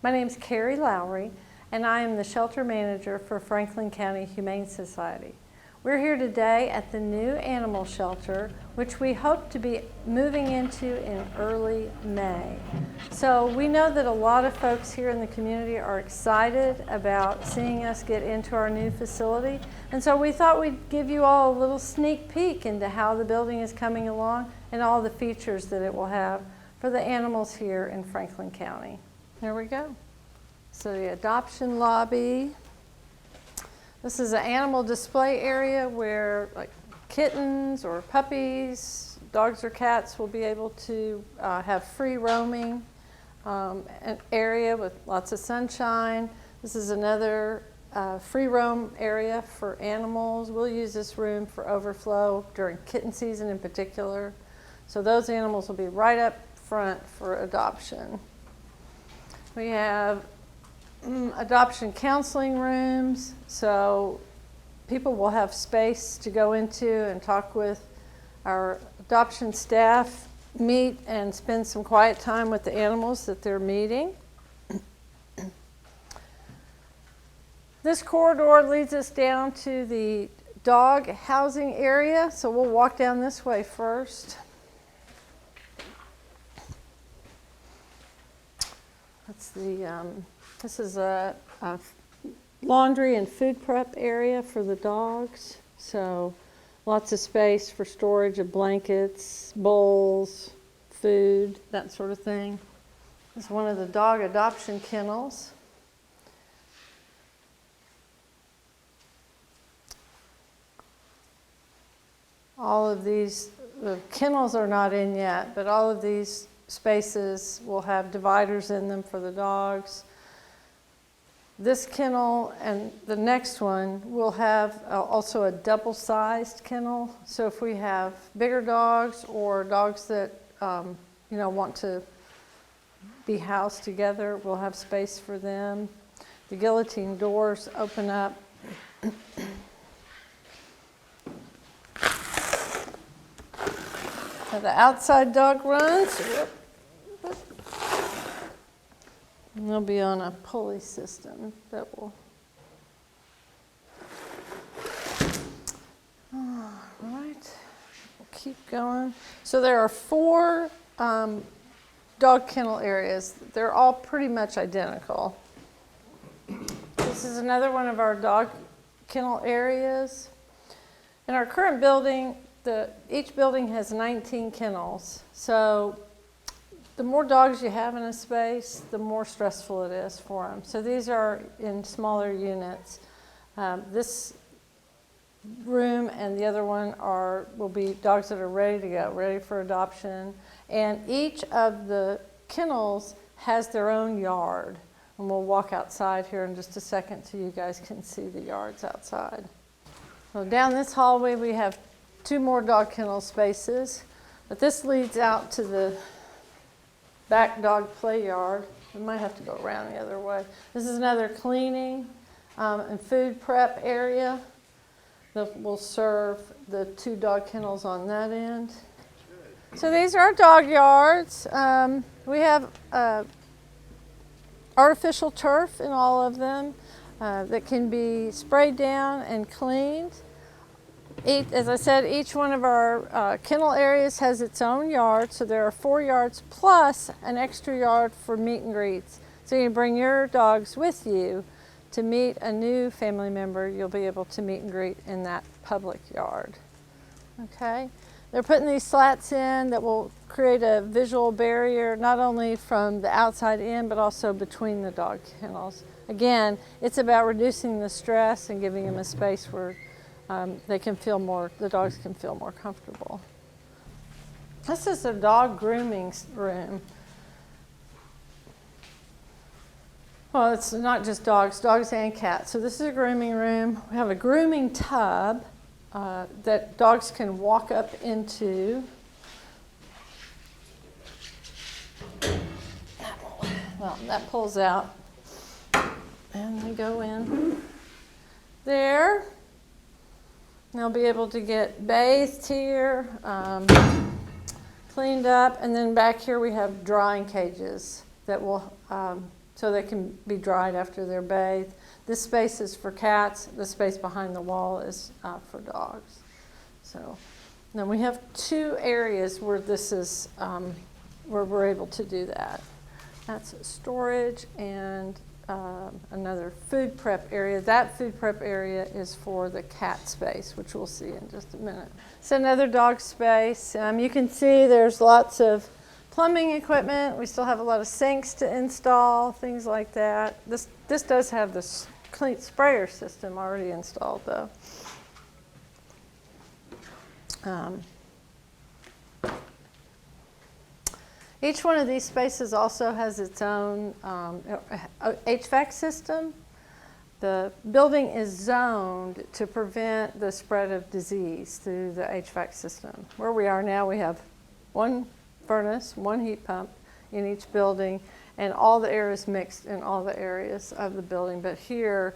My name is Kerry Lowary, and I am the shelter manager for Franklin County Humane Society. We're here today at the new animal shelter, which we hope to be moving into in early May. So we know that a lot of folks here in the community are excited about seeing us get into our new facility, and so we thought we'd give you all a little sneak peek into how the building is coming along and all the features that it will have for the animals here in Franklin County. There we go. So the adoption lobby. This is an animal display area where like kittens or puppies, dogs or cats will be able to have free roaming, an area with lots of sunshine. This is another free roam area for animals. We'll use this room for overflow during kitten season in particular. So those animals will be right up front for adoption. We have adoption counseling rooms, so people will have space to go into and talk with our adoption staff, meet and spend some quiet time with the animals that they're meeting. This corridor leads us down to the dog housing area, so we'll walk down this way first. This is a laundry and food prep area for the dogs. So lots of space for storage of blankets, bowls, food, that sort of thing. This is one of the dog adoption kennels. All of these, the kennels are not in yet, but all of these spaces will have dividers in them for the dogs. This kennel and the next one will have also a double-sized kennel. So if we have bigger dogs or dogs that want to be housed together, we'll have space for them. The guillotine doors open up. So the outside dog runs. And they'll be on a pulley system that will. All right, we'll keep going. So there are 4 dog kennel areas. They're all pretty much identical. This is another one of our dog kennel areas. In our current building, each building has 19 kennels. So the more dogs you have in a space, the more stressful it is for them. So these are in smaller units. This room and the other one will be dogs that are ready to go, ready for adoption. And each of the kennels has their own yard. And we'll walk outside here in just a second so you guys can see the yards outside. So down this hallway we have 2 more dog kennel spaces, but this leads out to the back dog play yard. We might have to go around the other way. This is another cleaning and food prep area that will serve the 2 dog kennels on that end. So these are our dog yards. We have artificial turf in all of them that can be sprayed down and cleaned. As I said, each one of our kennel areas has its own yard, so there are 4 yards plus an extra yard for meet and greets. So you can bring your dogs with you to meet a new family member. You'll be able to meet and greet in that public yard. Okay, they're putting these slats in that will create a visual barrier not only from the outside in but also between the dog kennels. Again, it's about reducing the stress and giving them a space where the dogs can feel more comfortable. This is a dog grooming room. Well, it's not just dogs and cats. So this is a grooming room. We have a grooming tub that dogs can walk up into. Well, that pulls out and they go in there. They'll be able to get bathed here, cleaned up, and then back here we have drying cages that will so they can be dried after they're bathed. This space is for cats. The space behind the wall is for dogs. So then we have 2 areas where this is where we're able to do that. That's storage and another food prep area. That food prep area is for the cat space, which we'll see in just a minute. It's another dog space. You can see there's lots of plumbing equipment. We still have a lot of sinks to install, things like that. This does have this clean sprayer system already installed, though. Each one of these spaces also has its own HVAC system. The building is zoned to prevent the spread of disease through the HVAC system. Where we are now, we have 1 furnace, 1 heat pump in each building, and all the air is mixed in all the areas of the building. But here,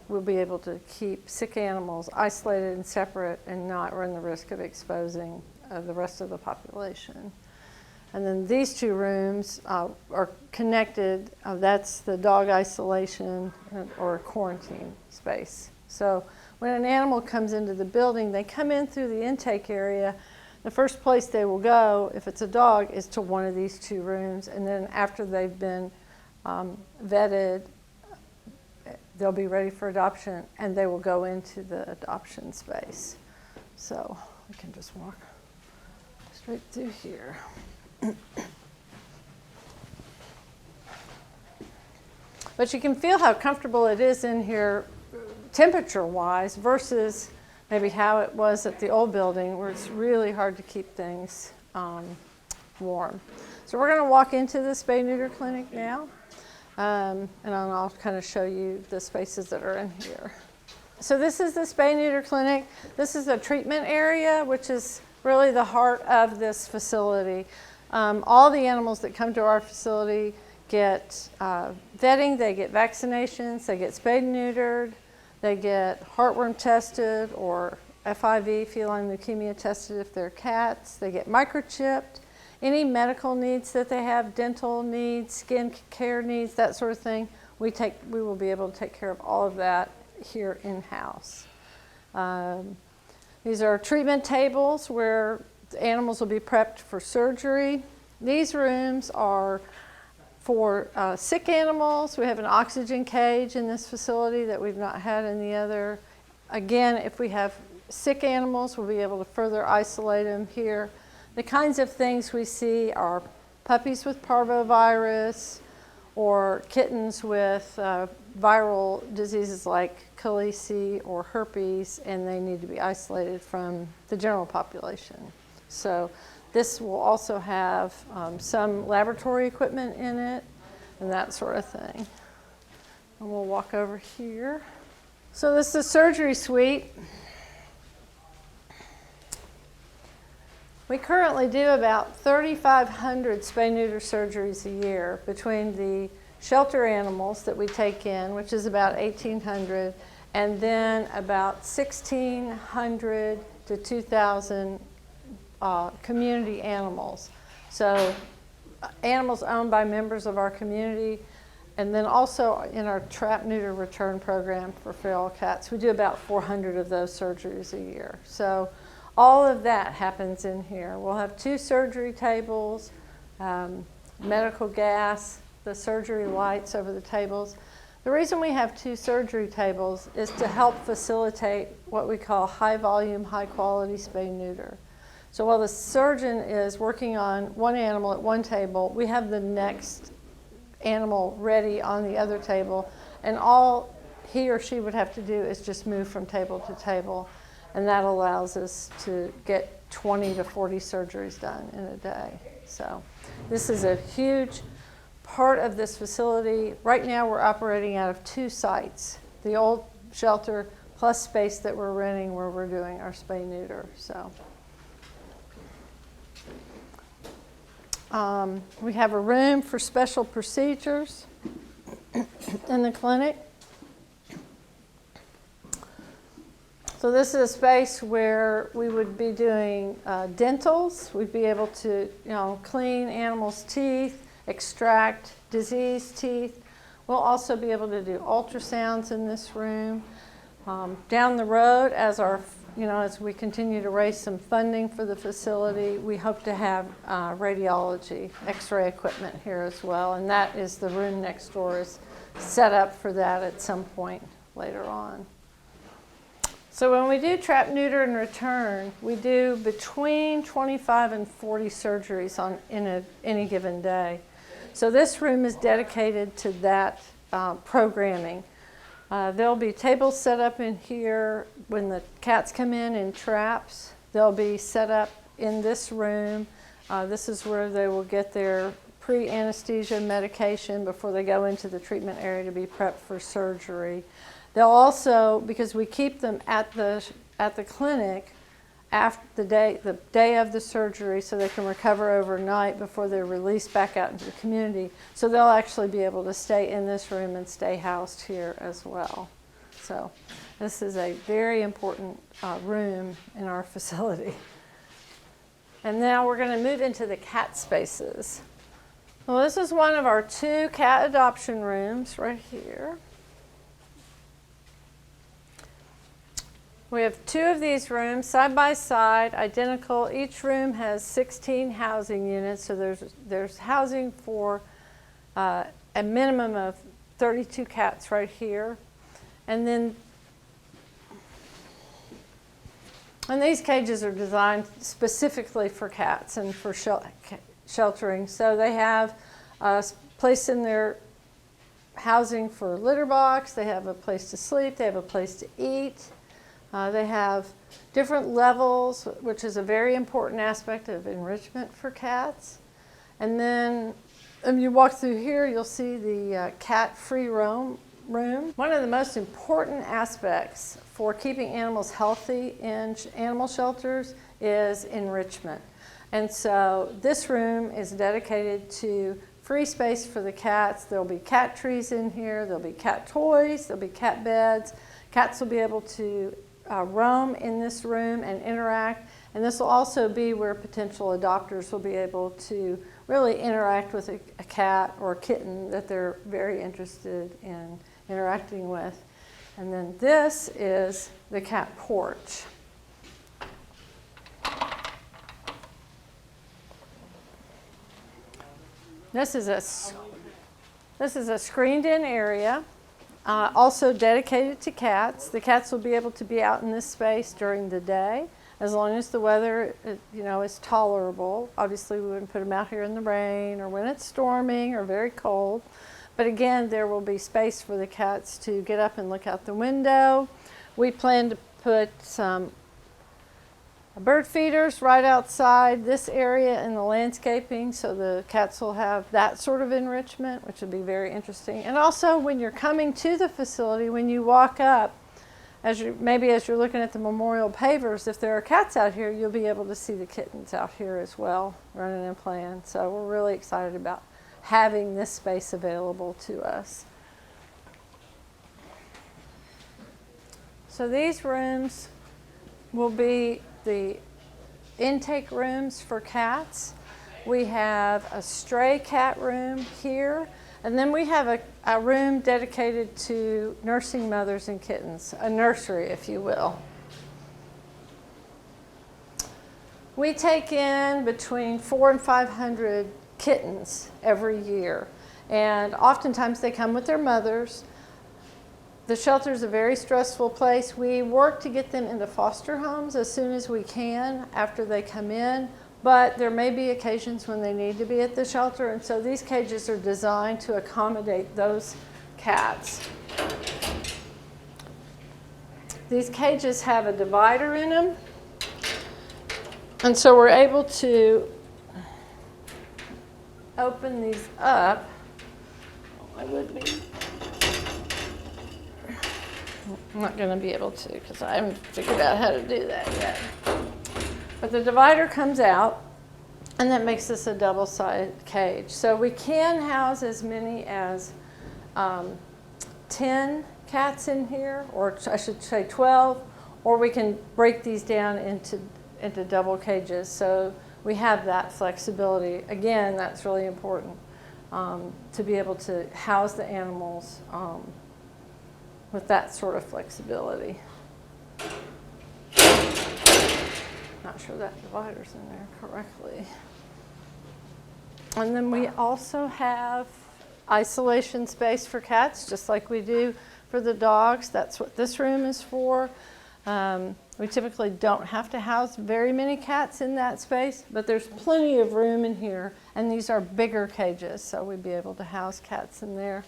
we'll be able to keep sick animals isolated and separate and not run the risk of exposing the rest of the population. And then these 2 rooms are connected. That's the dog isolation or quarantine space. So when an animal comes into the building, they come in through the intake area. The first place they will go, if it's a dog, is to one of these 2 rooms. And then after they've been vetted, they'll be ready for adoption, and they will go into the adoption space. So we can just walk straight through here. But you can feel how comfortable it is in here temperature-wise versus maybe how it was at the old building, where it's really hard to keep things warm. So we're going to walk into the spay-neuter clinic now, and I'll kind of show you the spaces that are in here. So this is the spay-neuter clinic. This is a treatment area, which is really the heart of this facility. All the animals that come to our facility get vetting, they get vaccinations, they get spayed and neutered, they get heartworm tested or FIV, feline leukemia tested if they're cats, they get microchipped, any medical needs that they have, dental needs, skin care needs, that sort of thing, we will be able to take care of all of that here in-house. These are treatment tables where the animals will be prepped for surgery. These rooms are for sick animals. We have an oxygen cage in this facility that we've not had in the other. Again, if we have sick animals, we'll be able to further isolate them here. The kinds of things we see are puppies with parvovirus or kittens with viral diseases like calici or herpes, and they need to be isolated from the general population. So this will also have some laboratory equipment in it and that sort of thing. And we'll walk over here. So this is the surgery suite. We currently do about 3,500 spay-neuter surgeries a year between the shelter animals that we take in, which is about 1,800, and then about 1,600 to 2,000 community animals. So animals owned by members of our community, and then also in our trap, neuter, return program for feral cats, we do about 400 of those surgeries a year. So all of that happens in here. We'll have 2 surgery tables, medical gas, the surgery lights over the tables. The reason we have 2 surgery tables is to help facilitate what we call high volume, high quality spay neuter. So while the surgeon is working on one animal at one table, we have the next animal ready on the other table, and all he or she would have to do is just move from table to table, and that allows us to get 20 to 40 surgeries done in a day. So this is a huge part of this facility. Right now we're operating out of 2 sites, the old shelter plus space that we're renting where we're doing our spay neuter. So we have a room for special procedures in the clinic. So this is a space where we would be doing dentals. We'd be able to, clean animals' teeth extract diseased teeth. We'll also be able to do ultrasounds in this room. Down the road, as we continue to raise some funding for the facility, we hope to have radiology, X-ray equipment here as well, and that is the room next door is set up for that at some point later on. So when we do trap, neuter, and return, we do between 25 and 40 surgeries in any given day. So this room is dedicated to that programming. There'll be tables set up in here when the cats come in traps. They'll be set up in this room. This is where they will get their pre-anesthesia medication before they go into the treatment area to be prepped for surgery. They'll also, because we keep them at the clinic after the day of the surgery so they can recover overnight before they're released back out into the community. So they'll actually be able to stay in this room and stay housed here as well. So this is a very important room in our facility. And now we're going to move into the cat spaces. Well, this is one of our 2 cat adoption rooms right here. We have 2 of these rooms side by side, identical. Each room has 16 housing units, so there's housing for a minimum of 32 cats right here. And these cages are designed specifically for cats and for sheltering. So they have a place in their housing for litter box, they have a place to sleep, they have a place to eat. They have different levels, which is a very important aspect of enrichment for cats. And then when you walk through here, you'll see the cat free roam room. One of the most important aspects for keeping animals healthy in animal shelters is enrichment. And so this room is dedicated to free space for the cats. There'll be cat trees in here, there'll be cat toys, there'll be cat beds. Cats will be able to roam in this room and interact, and this will also be where potential adopters will be able to really interact with a cat or a kitten that they're very interested in interacting with. And then this is the cat porch. This is a screened-in area. Also dedicated to cats. The cats will be able to be out in this space during the day as long as the weather is tolerable. Obviously we wouldn't put them out here in the rain or when it's storming or very cold. But again, there will be space for the cats to get up and look out the window. We plan to put some bird feeders right outside this area in the landscaping, so the cats will have that sort of enrichment, which would be very interesting. And also when you're coming to the facility, when you walk up, maybe as you're looking at the memorial pavers, if there are cats out here, you'll be able to see the kittens out here as well, running and playing. So we're really excited about having this space available to us. So these rooms will be the intake rooms for cats. We have a stray cat room here, and then we have a room dedicated to nursing mothers and kittens, a nursery, if you will. We take in between 400 and 500 kittens every year, and oftentimes they come with their mothers. The shelter is a very stressful place. We work to get them into foster homes as soon as we can after they come in, but there may be occasions when they need to be at the shelter, and so these cages are designed to accommodate those cats. These cages have a divider in them, and so we're able to open these up. I would be. I'm not going to be able to because I haven't figured out how to do that yet. But the divider comes out, and that makes this a double-sided cage. So we can house as many as 10 cats in here, or I should say 12, or we can break these down into double cages. So we have that flexibility. Again, that's really important. to be able to house the animals with that sort of flexibility. Not sure that divider's in there correctly. And then we also have isolation space for cats, just like we do for the dogs. That's what this room is for. We typically don't have to house very many cats in that space, but there's plenty of room in here, and these are bigger cages, so we'd be able to house cats in there.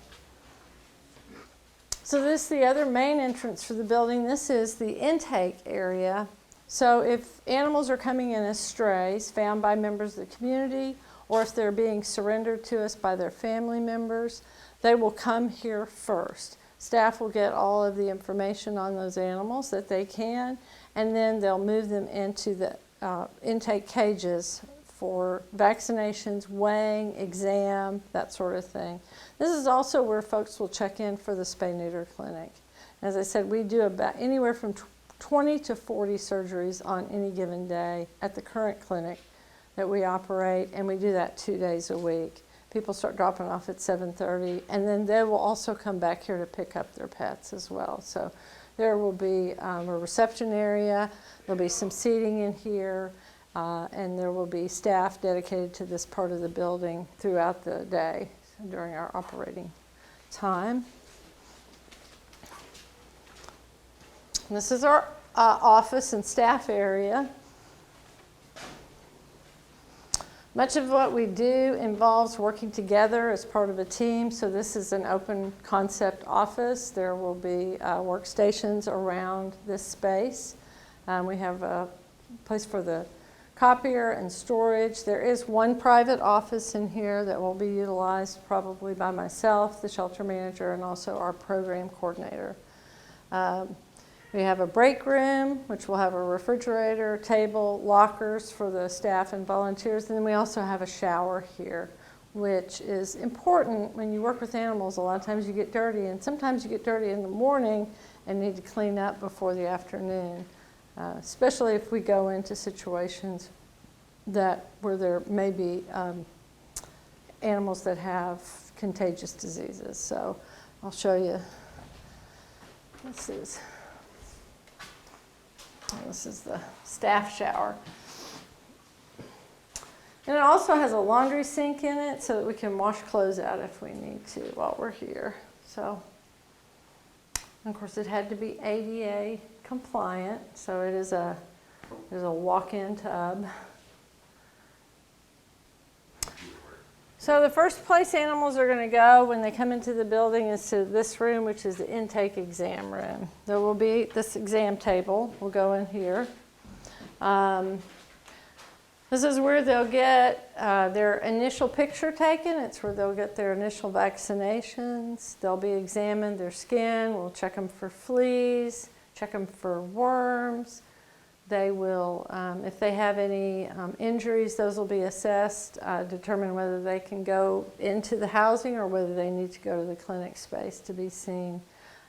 So this is the other main entrance for the building. This is the intake area. So if animals are coming in as strays found by members of the community, or if they're being surrendered to us by their family members, they will come here first. Staff will get all of the information on those animals that they can, and then they'll move them into the intake cages for vaccinations, weighing, exam, that sort of thing. This is also where folks will check in for the spay-neuter clinic. As I said, we do about anywhere from 20 to 40 surgeries on any given day at the current clinic that we operate, and we do that 2 days a week. People start dropping off at 7:30, and then they will also come back here to pick up their pets as well. So there will be a reception area, there'll be some seating in here, and there will be staff dedicated to this part of the building throughout the day during our operating time. And this is our office and staff area. Much of what we do involves working together as part of a team, so this is an open concept office. There will be workstations around this space. We have a place for the copier and storage. There is one private office in here that will be utilized probably by myself, the shelter manager, and also our program coordinator. We have a break room, which will have a refrigerator, table, lockers for the staff and volunteers, and then we also have a shower here, which is important when you work with animals. A lot of times you get dirty, and sometimes you get dirty in the morning and need to clean up before the afternoon, especially if we go into situations where there may be animals that have contagious diseases. So I'll show you. This is the staff shower. And it also has a laundry sink in it so that we can wash clothes out if we need to while we're here. So, and of course, it had to be ADA compliant, so there's a walk-in tub. So the first place animals are going to go when they come into the building is to this room, which is the intake exam room. There will be this exam table. We'll go in here. This is where they'll get their initial picture taken. It's where they'll get their initial vaccinations. They'll be examined, their skin. We'll check them for fleas, check them for worms. They will, if they have any injuries, those will be assessed, determine whether they can go into the housing or whether they need to go to the clinic space to be seen.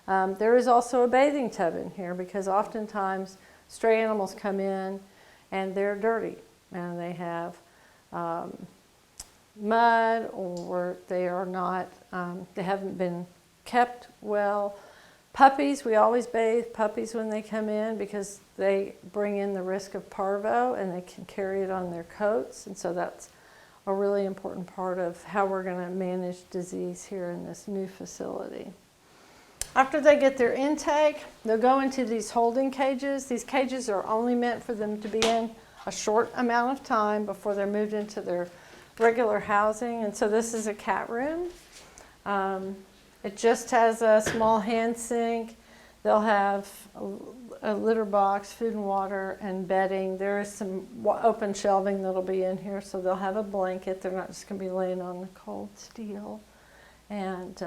There is also a bathing tub in here because oftentimes stray animals come in and they're dirty and they have mud, or they are not, they haven't been kept well. Puppies, we always bathe puppies when they come in because they bring in the risk of parvo and they can carry it on their coats. And so that's a really important part of how we're going to manage disease here in this new facility. After they get their intake, they'll go into these holding cages. These cages are only meant for them to be in a short amount of time before they're moved into their regular housing. And so this is a cat room. It just has a small hand sink. They'll have a litter box, food and water, and bedding. There is some open shelving that'll be in here, so they'll have a blanket. They're not just going to be laying on the cold steel. And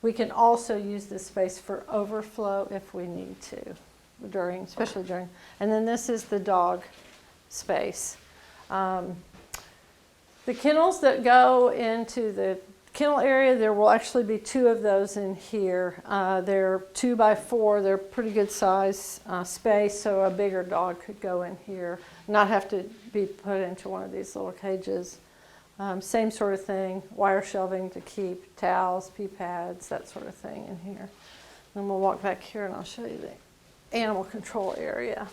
we can also use this space for overflow if we need to, especially during. And then this is the dog space. The kennels that go into the kennel area, there will actually be 2 of those in here. They're 2 by 4. They're pretty good size space, so a bigger dog could go in here, not have to be put into one of these little cages Same sort of thing, wire shelving to keep towels, pee pads, that sort of thing in here. Then we'll walk back here and I'll show you the animal control area.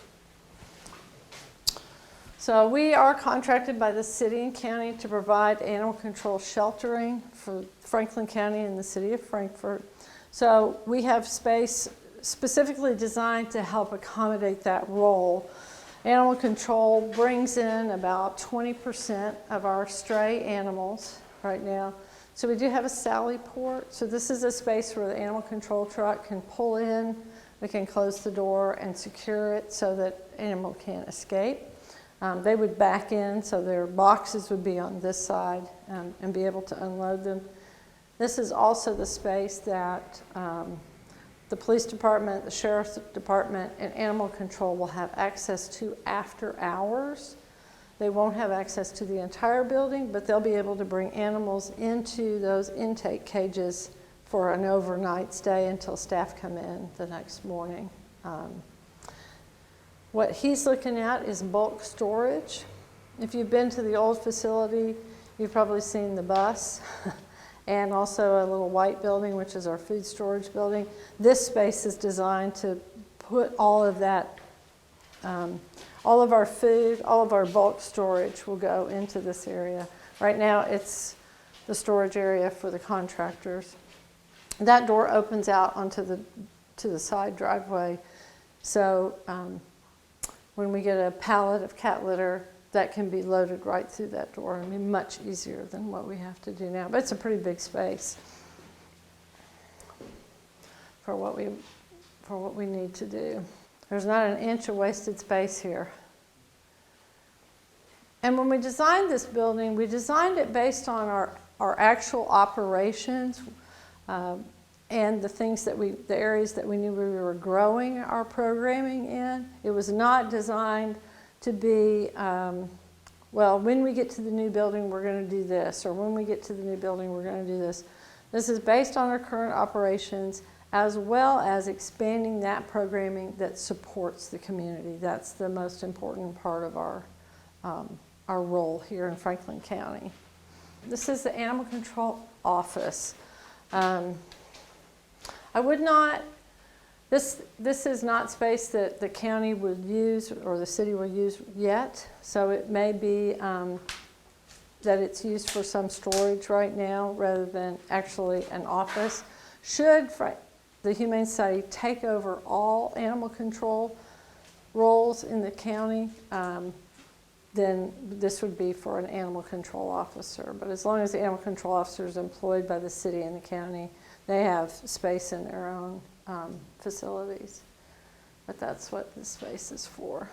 So we are contracted by the city and county to provide animal control sheltering for Franklin County and the city of Frankfort. So we have space specifically designed to help accommodate that role. Animal control brings in about 20% of our stray animals right now. So we do have a sally port. So this is a space where the animal control truck can pull in. We can close the door and secure it so that animal can't escape. They would back in, so their boxes would be on this side and be able to unload them. This is also the space that the police department, the sheriff's department, and animal control will have access to after hours. They won't have access to the entire building, but they'll be able to bring animals into those intake cages for an overnight stay until staff come in the next morning. What he's looking at is bulk storage. If you've been to the old facility, you've probably seen the bus and also a little white building, which is our food storage building. This space is designed to put all of that, all of our food, all of our bulk storage will go into this area. Right now it's the storage area for the contractors. That door opens out onto the side driveway. So when we get a pallet of cat litter, that can be loaded right through that door and be much easier than what we have to do now. But it's a pretty big space for what we need to do. There's not an inch of wasted space here. And when we designed this building, we designed it based on our actual operations and the areas that we knew we were growing our programming in. It was not designed to be, well, when we get to the new building, we're going to do this, or when we get to the new building, we're going to do this. This is based on our current operations, as well as expanding that programming that supports the community. That's the most important part of our role here in Franklin County. This is the animal control office. I would not, this is not space that the county would use or the city will use yet. So it may be that it's used for some storage right now rather than actually an office. Should the Humane Society take over all animal control roles in the county, then this would be for an animal control officer. But as long as the animal control officer is employed by the city and the county, they have space in their own facilities. But that's what this space is for.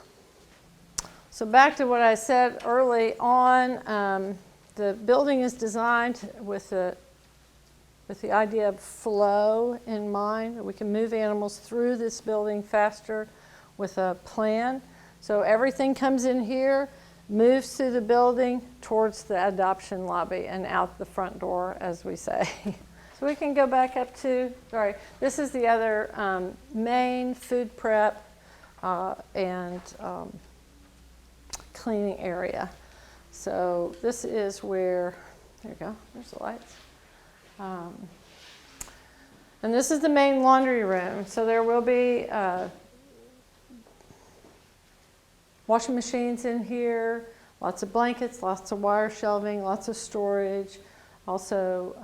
So back to what I said early on, the building is designed with the idea of flow in mind. We can move animals through this building faster with a plan. So everything comes in here, moves through the building towards the adoption lobby and out the front door, as we say. So we can go back up to, sorry, this is the other main food prep and cleaning area. So this is where, there you go, there's the lights. And this is the main laundry room. So there will be washing machines in here, lots of blankets, lots of wire shelving, lots of storage, also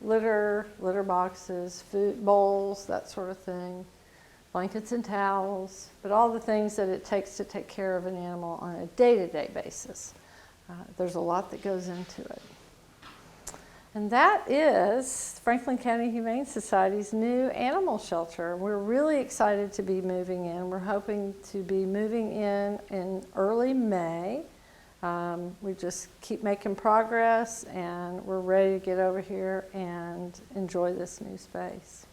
litter boxes, food bowls, that sort of thing, blankets and towels, but all the things that it takes to take care of an animal on a day-to-day basis. There's a lot that goes into it. And that is Franklin County Humane Society's new animal shelter. We're really excited to be moving in. We're hoping to be moving in early May. We just keep making progress, and we're ready to get over here and enjoy this new space.